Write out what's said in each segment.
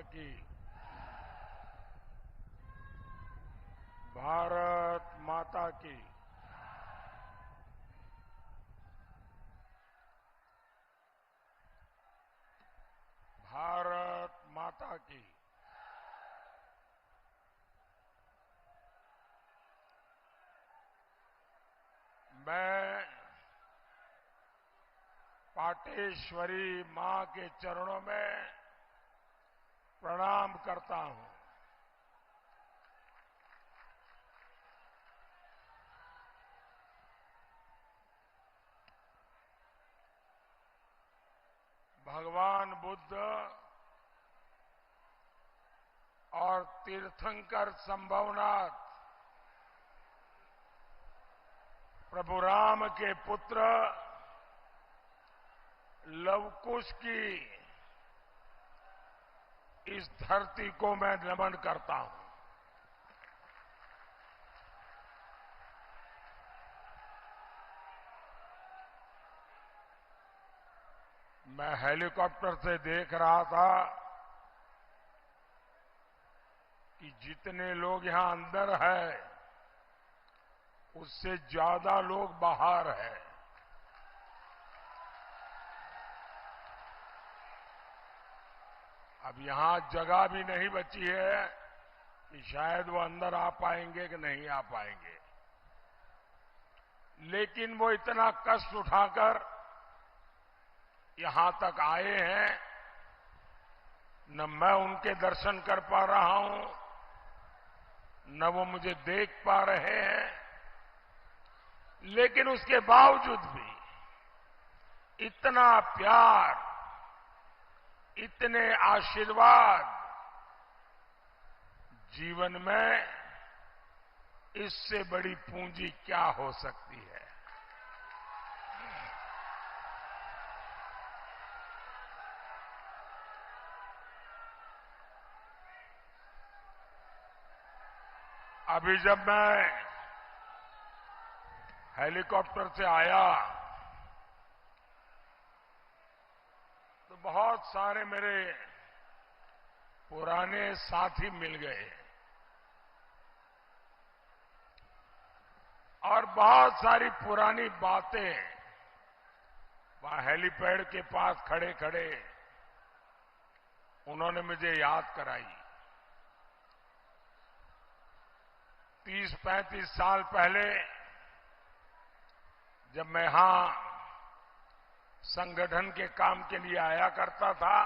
की। भारत माता की। भारत माता की। मैं पाटेश्वरी मां के चरणों में प्रणाम करता हूं। भगवान बुद्ध और तीर्थंकर संभवनाथ प्रभु राम के पुत्र लवकुश की इस धरती को मैं नमन करता हूं। मैं हेलीकॉप्टर से देख रहा था कि जितने लोग यहां अंदर हैं उससे ज्यादा लोग बाहर हैं। अब यहां जगह भी नहीं बची है कि शायद वो अंदर आ पाएंगे कि नहीं आ पाएंगे, लेकिन वो इतना कष्ट उठाकर यहां तक आए हैं। न मैं उनके दर्शन कर पा रहा हूं, न वो मुझे देख पा रहे हैं, लेकिन उसके बावजूद भी इतना प्यार, इतने आशीर्वाद, जीवन में इससे बड़ी पूंजी क्या हो सकती है। अभी जब मैं हेलीकॉप्टर से आया तो बहुत सारे मेरे पुराने साथी मिल गए और बहुत सारी पुरानी बातें वहां हेलीपैड के पास खड़े खड़े उन्होंने मुझे याद कराई। 30-35 साल पहले जब मैं यहां संगठन के काम के लिए आया करता था,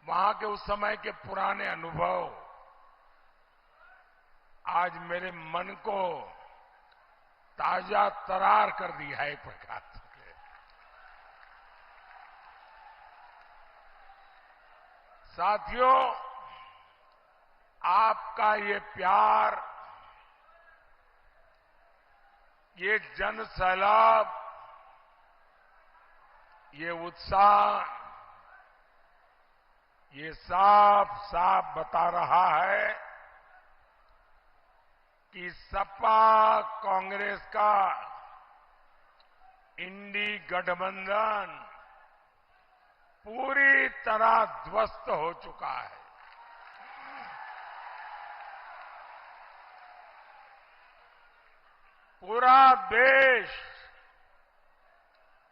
वहां के उस समय के पुराने अनुभव आज मेरे मन को ताजा तरार कर दिया है। एक प्रकार से साथियों, आपका ये प्यार, ये जन सैलाब, ये उत्साह, ये साफ साफ बता रहा है कि सपा कांग्रेस का इंडी गठबंधन पूरी तरह ध्वस्त हो चुका है। पूरा देश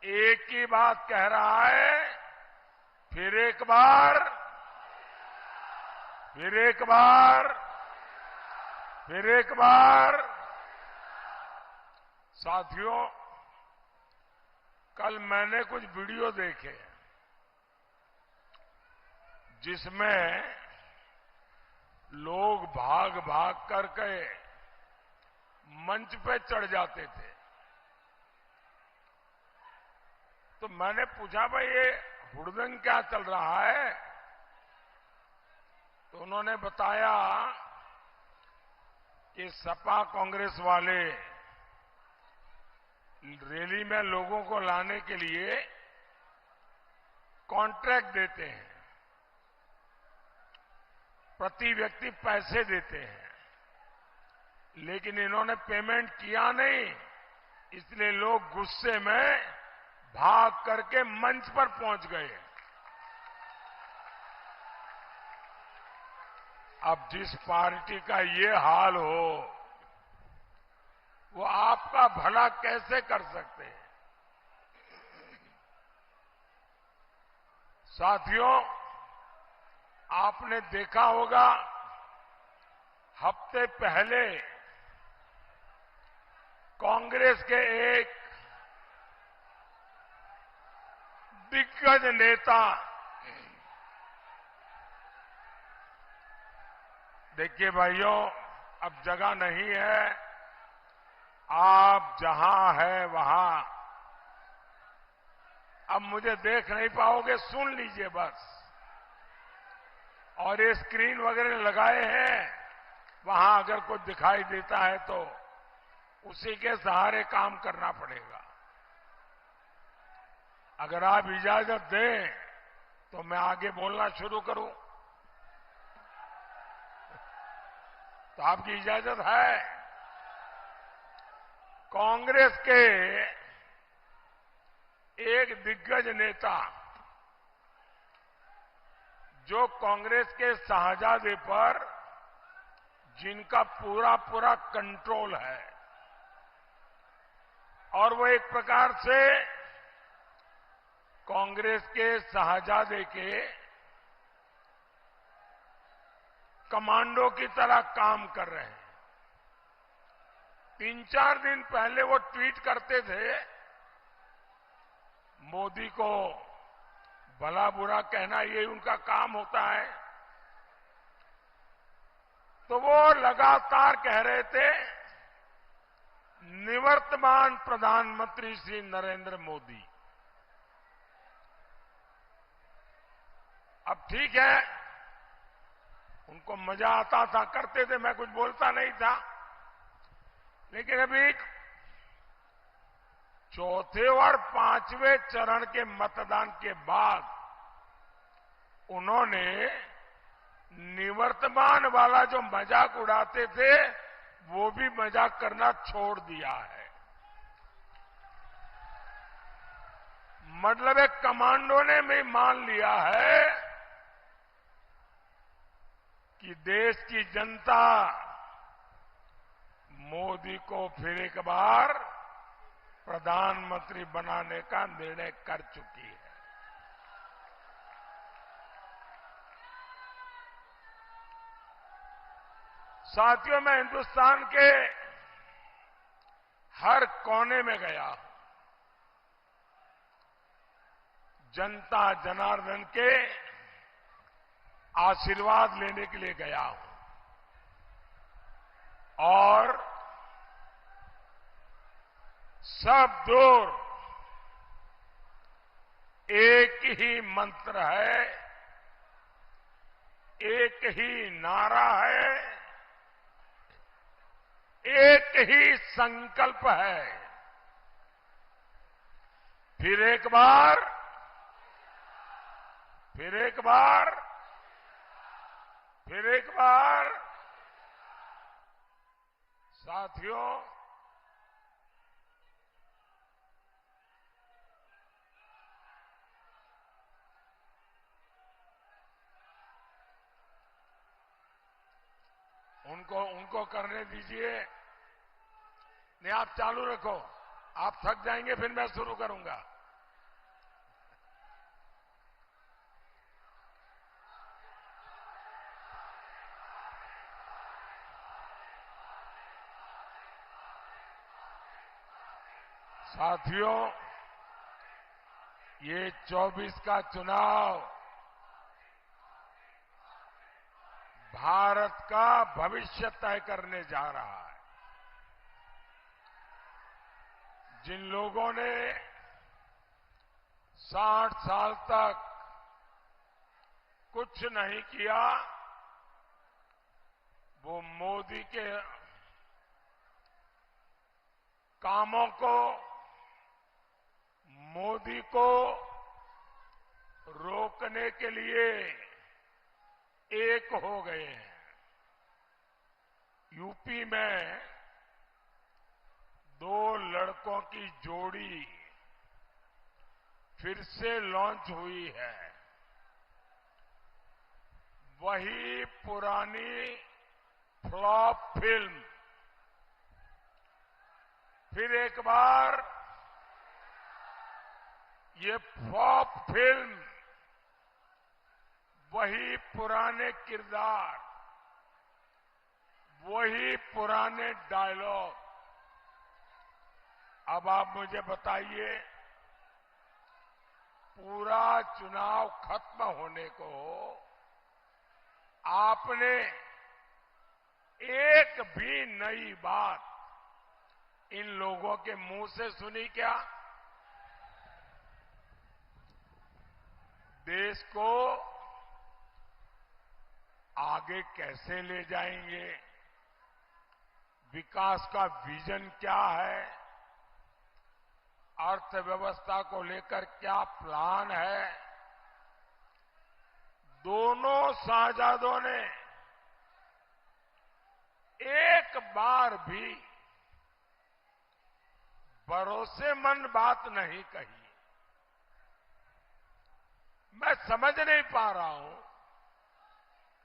एक ही बात कह रहा है, फिर एक बार, फिर एक बार, फिर एक बार। साथियों, कल मैंने कुछ वीडियो देखे जिसमें लोग भाग भाग करके मंच पे चढ़ जाते थे। तो मैंने पूछा, भाई ये हुड़दंग क्या चल रहा है? तो उन्होंने बताया कि सपा कांग्रेस वाले रैली में लोगों को लाने के लिए कॉन्ट्रैक्ट देते हैं, प्रति व्यक्ति पैसे देते हैं, लेकिन इन्होंने पेमेंट किया नहीं, इसलिए लोग गुस्से में भाग करके मंच पर पहुंच गए। अब जिस पार्टी का ये हाल हो, वो आपका भला कैसे कर सकते हैं? साथियों, आपने देखा होगा, हफ्ते पहले कांग्रेस के एक दिग्गज नेता, देखिए भाइयों, अब जगह नहीं है, आप जहां है वहां, अब मुझे देख नहीं पाओगे, सुन लीजिए बस। और ये स्क्रीन वगैरह लगाए हैं, वहां अगर कुछ दिखाई देता है तो उसी के सहारे काम करना पड़ेगा। अगर आप इजाजत दें तो मैं आगे बोलना शुरू करूं, तो आपकी इजाजत है? कांग्रेस के एक दिग्गज नेता, जो कांग्रेस के शाहजादे पर जिनका पूरा पूरा कंट्रोल है, और वो एक प्रकार से कांग्रेस के शाहजादे के कमांडो की तरह काम कर रहे हैं। 3-4 दिन पहले वो ट्वीट करते थे, मोदी को भला बुरा कहना ये उनका काम होता है, तो वो लगातार कह रहे थे, निवर्तमान प्रधानमंत्री श्री नरेंद्र मोदी। अब ठीक है, उनको मजा आता था, करते थे, मैं कुछ बोलता नहीं था, लेकिन अभी चौथे और 5वें चरण के मतदान के बाद उन्होंने निवर्तमान वाला जो मजाक उड़ाते थे, वो भी मजाक करना छोड़ दिया है। मतलब एक कमांडो ने भी मान लिया है कि देश की जनता मोदी को फिर एक बार प्रधानमंत्री बनाने का निर्णय कर चुकी है। साथियों, मैं हिंदुस्तान के हर कोने में गया हूं, जनता जनार्दन के आशीर्वाद लेने के लिए गया हूं, और सब दूर एक ही मंत्र है, एक ही नारा है, एक ही संकल्प है। फिर एक बार, फिर एक बार, फिर एक बार। साथियों, उनको करने दीजिए। नहीं, आप चालू रखो, आप थक जाएंगे, फिर मैं शुरू करूंगा। साथियों, ये 24 का चुनाव भारत का भविष्य तय करने जा रहा है। जिन लोगों ने 60 साल तक कुछ नहीं किया, वो मोदी के कामों को, मोदी को रोकने के लिए एक हो गए हैं। यूपी में 2 लड़कों की जोड़ी फिर से लॉन्च हुई है। वही पुरानी फ्लॉप फिल्म फिर एक बार ये फ्लॉप फिल्म, वही पुराने किरदार, वही पुराने डायलॉग। अब आप मुझे बताइए, पूरा चुनाव खत्म होने को आपने एक भी नई बात इन लोगों के मुंह से सुनी क्या? देश को आगे कैसे ले जाएंगे, विकास का विजन क्या है, अर्थव्यवस्था को लेकर क्या प्लान है, दोनों साझादों ने एक बार भी भरोसेमंद बात नहीं कही। मैं समझ नहीं पा रहा हूं,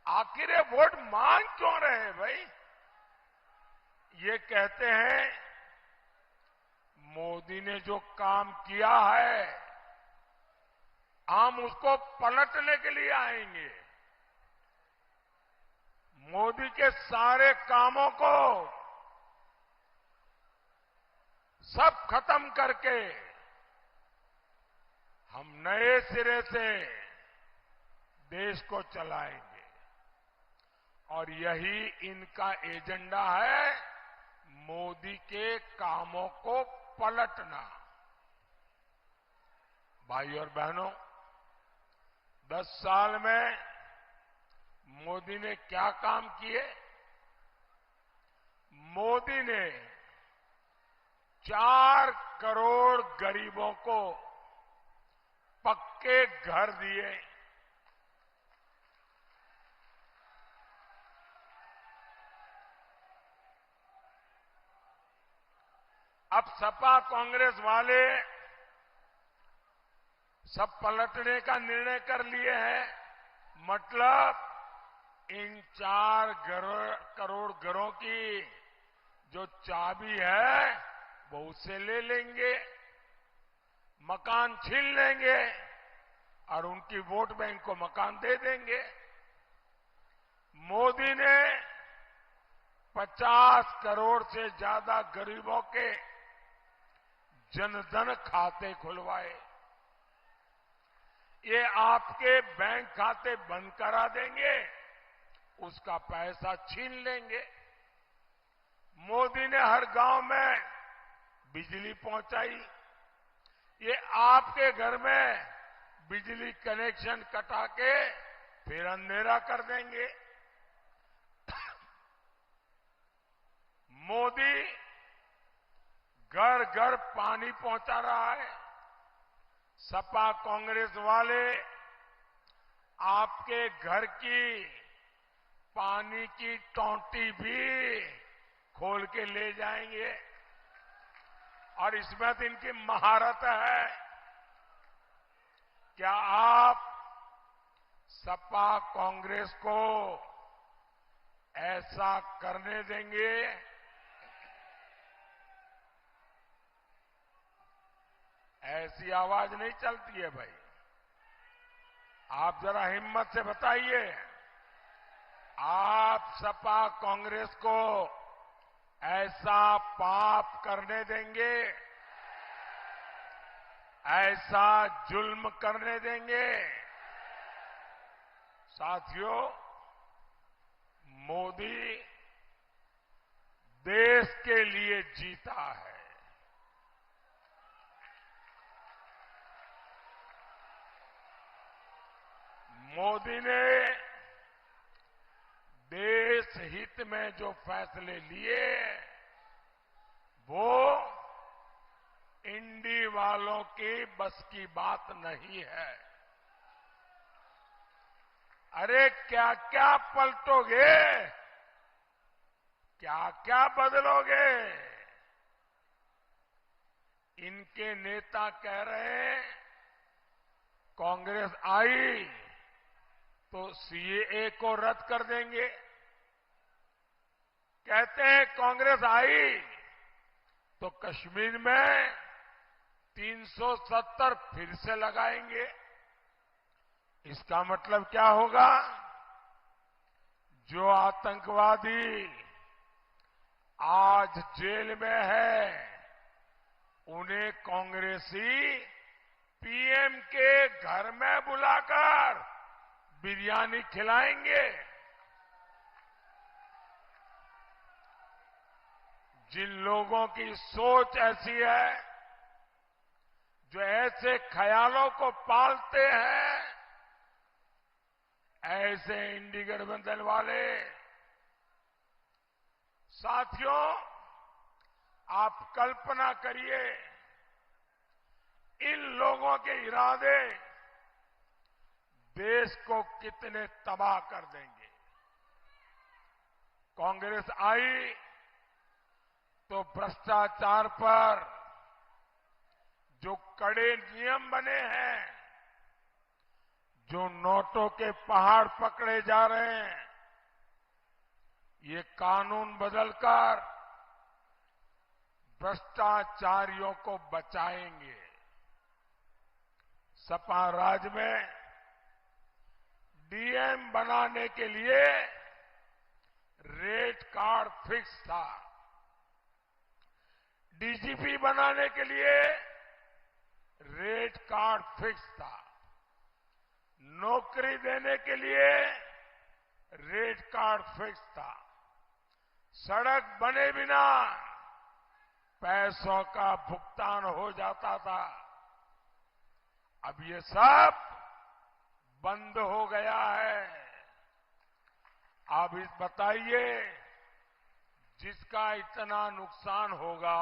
आखिर ये वोट मांग क्यों रहे हैं भाई? ये कहते हैं मोदी ने जो काम किया है हम उसको पलटने के लिए आएंगे, मोदी के सारे कामों को सब खत्म करके हम नए सिरे से देश को चलाएंगे। और यही इनका एजेंडा है, मोदी के कामों को पलटना। भाई और बहनों, 10 साल में मोदी ने क्या काम किए? मोदी ने 4 करोड़ गरीबों को पक्के घर दिए। अब सपा कांग्रेस वाले सब पलटने का निर्णय कर लिए हैं, मतलब इन 4 करोड़ घरों की जो चाबी है वो उससे ले लेंगे, मकान छीन लेंगे और उनकी वोट बैंक को मकान दे देंगे। मोदी ने 50 करोड़ से ज्यादा गरीबों के जनधन खाते खुलवाए। ये आपके बैंक खाते बंद करा देंगे, उसका पैसा छीन लेंगे। मोदी ने हर गांव में बिजली पहुंचाई, ये आपके घर में बिजली कनेक्शन कटा के फिर अंधेरा कर देंगे। मोदी घर घर पानी पहुंचा रहा है। सपा कांग्रेस वाले आपके घर की पानी की टोंटी भी खोल के ले जाएंगे और इसमें तो इनकी महारत है। क्या आप सपा कांग्रेस को ऐसा करने देंगे? ऐसी आवाज नहीं चलती है भाई। आप जरा हिम्मत से बताइए, आप सपा कांग्रेस को ऐसा पाप करने देंगे, ऐसा जुल्म करने देंगे? साथियों, मोदी देश के लिए जीता है। मोदी ने देश हित में जो फैसले लिए वो इंडी वालों की बस की बात नहीं है। अरे क्या क्या पलटोगे, क्या क्या बदलोगे? इनके नेता कह रहे हैं कांग्रेस आई तो सीएए को रद्द कर देंगे। कहते हैं कांग्रेस आई तो कश्मीर में 370 फिर से लगाएंगे। इसका मतलब क्या होगा? जो आतंकवादी आज जेल में है उन्हें कांग्रेसी पीएम के घर में बुलाकर बिरयानी खिलाएंगे। जिन लोगों की सोच ऐसी है, जो ऐसे ख्यालों को पालते हैं, ऐसे इंडी गठबंधन वाले साथियों, आप कल्पना करिए इन लोगों के इरादे देश को कितने तबाह कर देंगे। कांग्रेस आई तो भ्रष्टाचार पर जो कड़े नियम बने हैं, जो नोटों के पहाड़ पकड़े जा रहे हैं, ये कानून बदलकर भ्रष्टाचारियों को बचाएंगे। सपा राज में डीएम बनाने के लिए रेट कार्ड फिक्स था, डीजीपी बनाने के लिए रेट कार्ड फिक्स था, नौकरी देने के लिए रेट कार्ड फिक्स था, सड़क बने बिना पैसों का भुगतान हो जाता था। अब ये सब बंद हो गया है। अब इस बताइए, जिसका इतना नुकसान होगा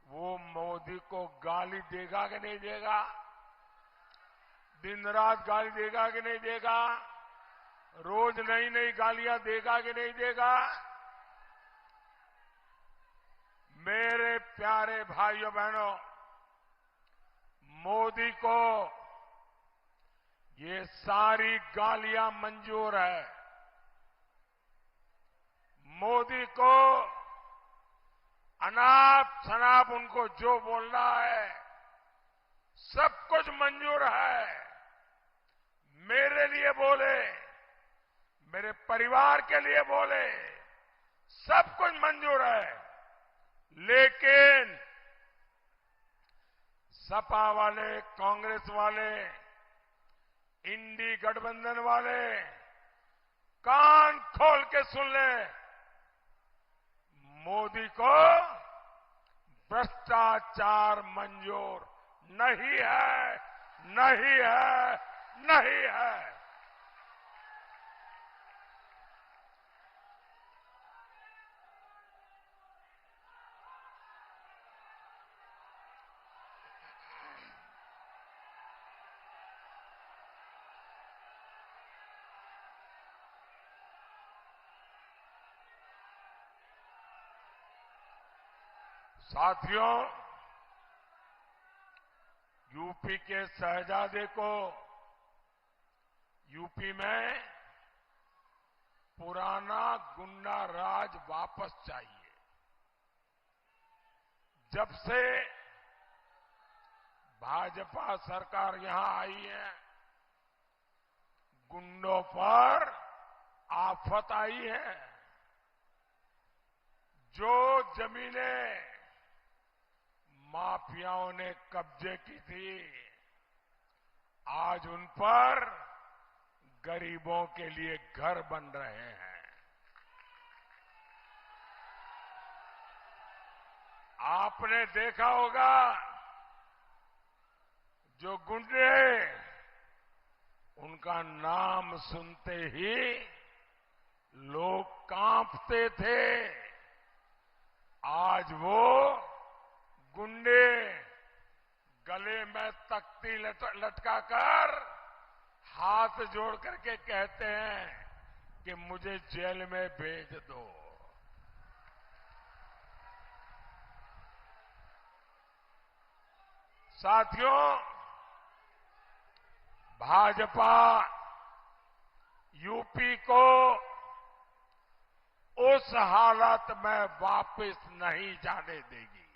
वो मोदी को गाली देगा कि नहीं देगा? दिन रात गाली देगा कि नहीं देगा? रोज नई नई गालियां देगा कि नहीं देगा? मेरे प्यारे भाइयों बहनों, मोदी को ये सारी गालियां मंजूर है। मोदी को अनाप शनाप उनको जो बोलना है सब कुछ मंजूर है। मेरे लिए बोले, मेरे परिवार के लिए बोले, सब कुछ मंजूर है। लेकिन सपा वाले, कांग्रेस वाले, इंडी गठबंधन वाले कान खोल के सुन ले, मोदी को भ्रष्टाचार मंजूर नहीं है, नहीं है, नहीं है। साथियों, यूपी के शहजादे को यूपी में पुराना गुंडा राज वापस चाहिए। जब से भाजपा सरकार यहां आई है, गुंडों पर आफत आई है। जो जमीनें माफियाओं ने कब्जे की थी, आज उन पर गरीबों के लिए घर बन रहे हैं। आपने देखा होगा, जो गुंडे उनका नाम सुनते ही लोग कांपते थे, आज वो गुंडे गले में तख्ती लटकाकर हाथ जोड़ करके कहते हैं कि मुझे जेल में भेज दो। साथियों, भाजपा यूपी को उस हालत में वापस नहीं जाने देगी।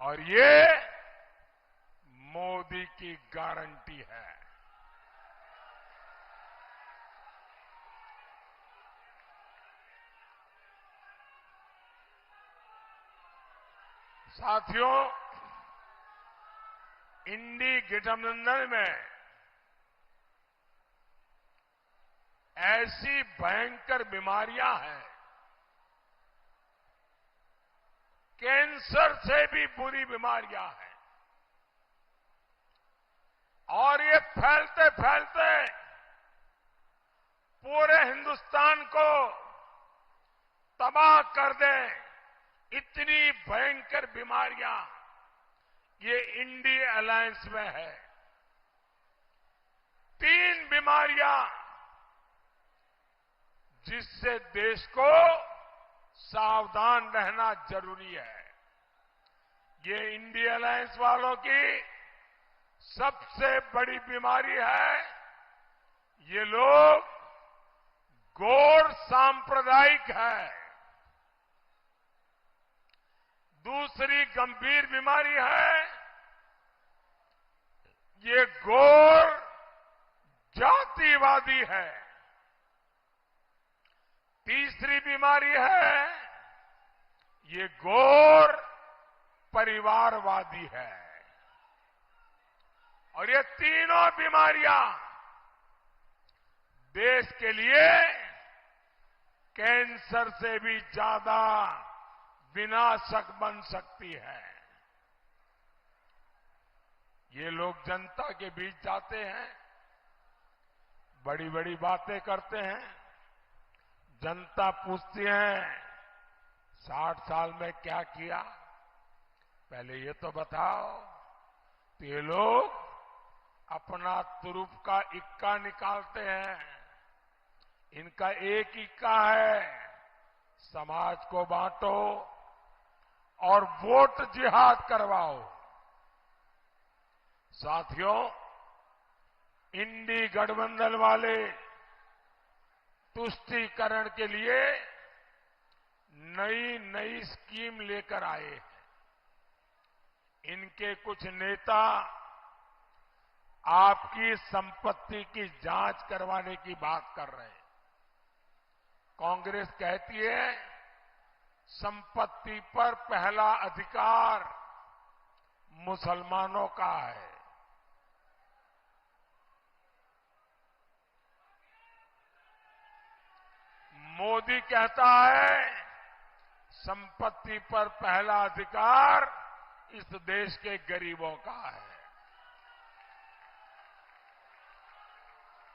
और ये मोदी की गारंटी है। साथियों, इंडी गठबंधन में ऐसी भयंकर बीमारियां हैं, कैंसर से भी बुरी बीमारियां हैं, और ये फैलते फैलते पूरे हिंदुस्तान को तबाह कर दें, इतनी भयंकर बीमारियां ये इंडी अलायंस में है। 3 बीमारियां जिससे देश को सावधान रहना जरूरी है। ये इंडी अलायंस वालों की सबसे बड़ी बीमारी है। ये लोग गौर सांप्रदायिक है। दूसरी गंभीर बीमारी है, ये गौर जातिवादी है। तीसरी बीमारी है, ये गौर परिवारवादी है। और ये तीनों बीमारियां देश के लिए कैंसर से भी ज्यादा विनाशक बन सकती है। ये लोग जनता के बीच जाते हैं, बड़ी बड़ी बातें करते हैं। जनता पूछती है 60 साल में क्या किया, पहले ये तो बताओ। तो ये लोग अपना तुरुप का इक्का निकालते हैं। इनका एक इक्का है, समाज को बांटो और वोट जिहाद करवाओ। साथियों, इंडी गठबंधन वाले तुष्टीकरण के लिए नई नई स्कीम लेकर आए हैं। इनके कुछ नेता आपकी संपत्ति की जांच करवाने की बात कर रहे हैं। कांग्रेस कहती है संपत्ति पर पहला अधिकार मुसलमानों का है। मोदी कहता है संपत्ति पर पहला अधिकार इस देश के गरीबों का है।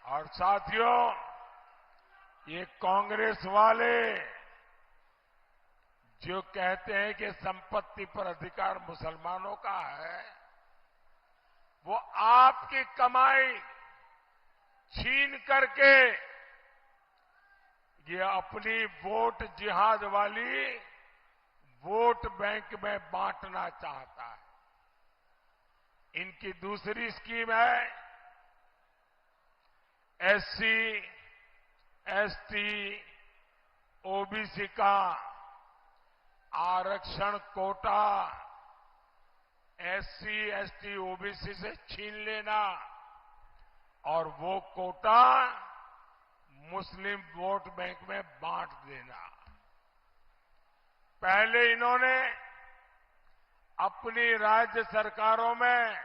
और साथियों, ये कांग्रेस वाले जो कहते हैं कि संपत्ति पर अधिकार मुसलमानों का है, वो आपकी कमाई छीन करके ये अपनी वोट जिहाद वाली वोट बैंक में बांटना चाहता है। इनकी दूसरी स्कीम है एससी, एसटी, ओबीसी का आरक्षण कोटा एससी, एसटी, ओबीसी से छीन लेना और वो कोटा मुस्लिम वोट बैंक में बांट देना। पहले इन्होंने अपनी राज्य सरकारों में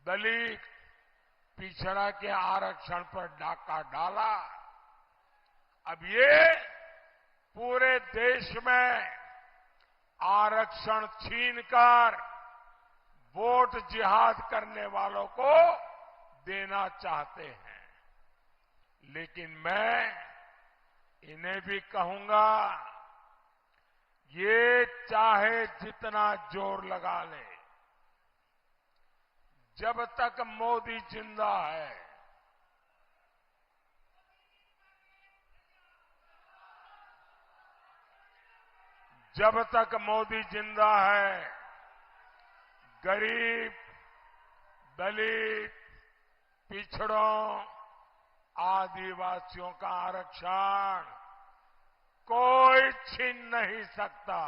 दलित, पिछड़ा के आरक्षण पर डाका डाला। अब ये पूरे देश में आरक्षण छीनकर वोट जिहाद करने वालों को देना चाहते हैं। लेकिन मैं इन्हें भी कहूंगा, ये चाहे जितना जोर लगा ले, जब तक मोदी जिंदा है, जब तक मोदी जिंदा है, गरीब, दलित, पिछड़ों, आदिवासियों का आरक्षण कोई छीन नहीं सकता।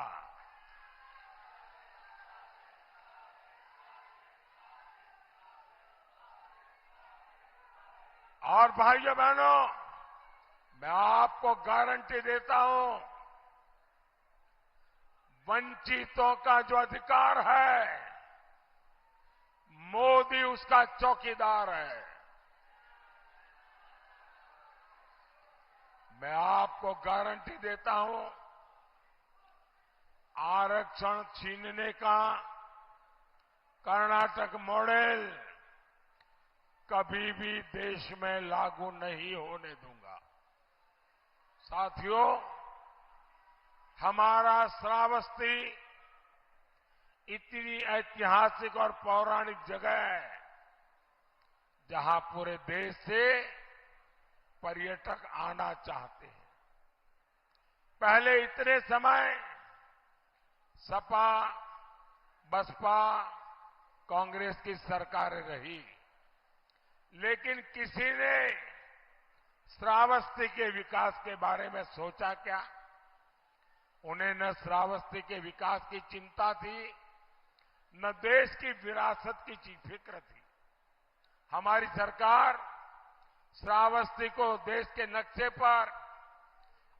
और भाइयों बहनों, मैं आपको गारंटी देता हूं, वंचितों का जो अधिकार है, मोदी उसका चौकीदार है। मैं आपको गारंटी देता हूं, आरक्षण छीनने का कर्नाटक मॉडल कभी भी देश में लागू नहीं होने दूंगा। साथियों, हमारा श्रावस्ती इतनी ऐतिहासिक और पौराणिक जगह है, जहां पूरे देश से पर्यटक आना चाहते हैं। पहले इतने समय सपा, बसपा, कांग्रेस की सरकारें रही, लेकिन किसी ने श्रावस्ती के विकास के बारे में सोचा क्या? उन्हें न श्रावस्ती के विकास की चिंता थी, न देश की विरासत की फिक्र थी। हमारी सरकार श्रावस्ती को देश के नक्शे पर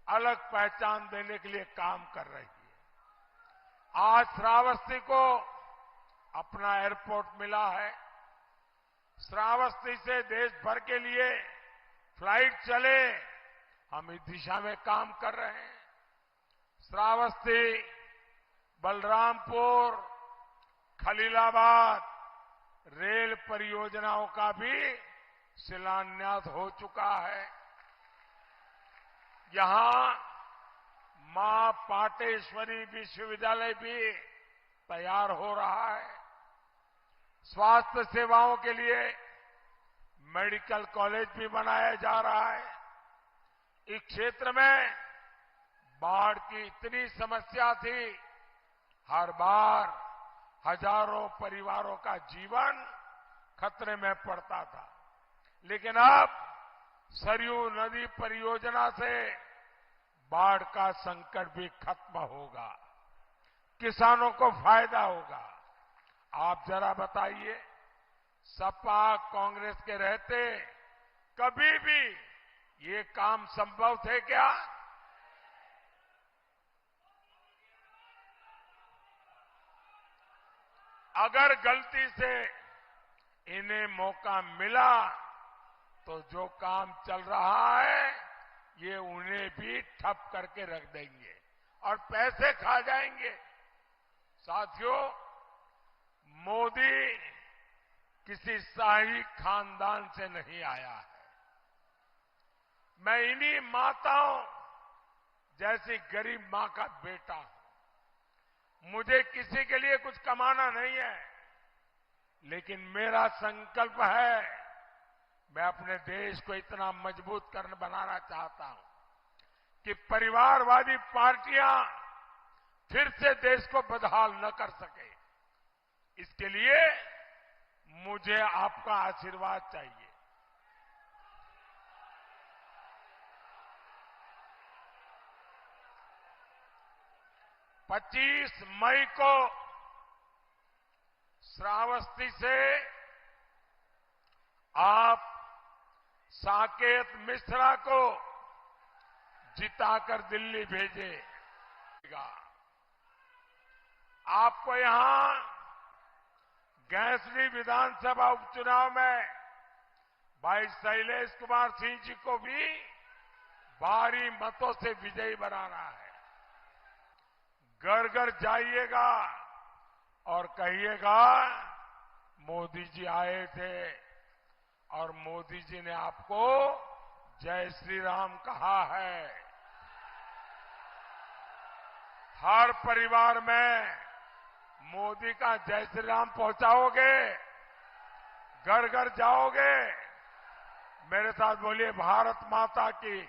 अलग पहचान देने के लिए काम कर रही है। आज श्रावस्ती को अपना एयरपोर्ट मिला है। श्रावस्ती से देश भर के लिए फ्लाइट चले, हम इस दिशा में काम कर रहे हैं। श्रावस्ती, बलरामपुर, खलीलाबाद रेल परियोजनाओं का भी शिलान्यास हो चुका है। यहां मां पाटेश्वरी विश्वविद्यालय भी तैयार हो रहा है। स्वास्थ्य सेवाओं के लिए मेडिकल कॉलेज भी बनाया जा रहा है। इस क्षेत्र में बाढ़ की इतनी समस्या थी, हर बार हजारों परिवारों का जीवन खतरे में पड़ता था। लेकिन अब सरयू नदी परियोजना से बाढ़ का संकट भी खत्म होगा, किसानों को फायदा होगा। आप जरा बताइए, सपा कांग्रेस के रहते कभी भी ये काम संभव थे क्या? अगर गलती से इन्हें मौका मिला तो जो काम चल रहा है ये उन्हें भी ठप करके रख देंगे और पैसे खा जाएंगे। साथियों, मोदी किसी शाही खानदान से नहीं आया है। मैं इन्हीं माताओं जैसी गरीब मां का बेटा हूं। मुझे किसी के लिए कुछ कमाना नहीं है, लेकिन मेरा संकल्प है, मैं अपने देश को इतना मजबूत बनाना चाहता हूं कि परिवारवादी पार्टियां फिर से देश को बदहाल न कर सके। इसके लिए मुझे आपका आशीर्वाद चाहिए। पच्चीस मई को श्रावस्ती से आप साकेत मिश्रा को जिताकर दिल्ली भेजेगा। आपको यहां गैसनी विधानसभा उपचुनाव में भाई शैलेश कुमार सिंह जी को भी भारी मतों से विजयी बनाना है। घर घर जाइएगा और कहिएगा मोदी जी आए थे और मोदी जी ने आपको जय श्री राम कहा है। हर परिवार में मोदी का जय श्री राम पहुंचाओगे, घर घर जाओगे। मेरे साथ बोलिए, भारत माता की,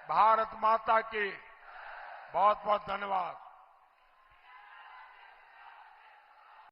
भारत माता की। बहुत बहुत धन्यवाद।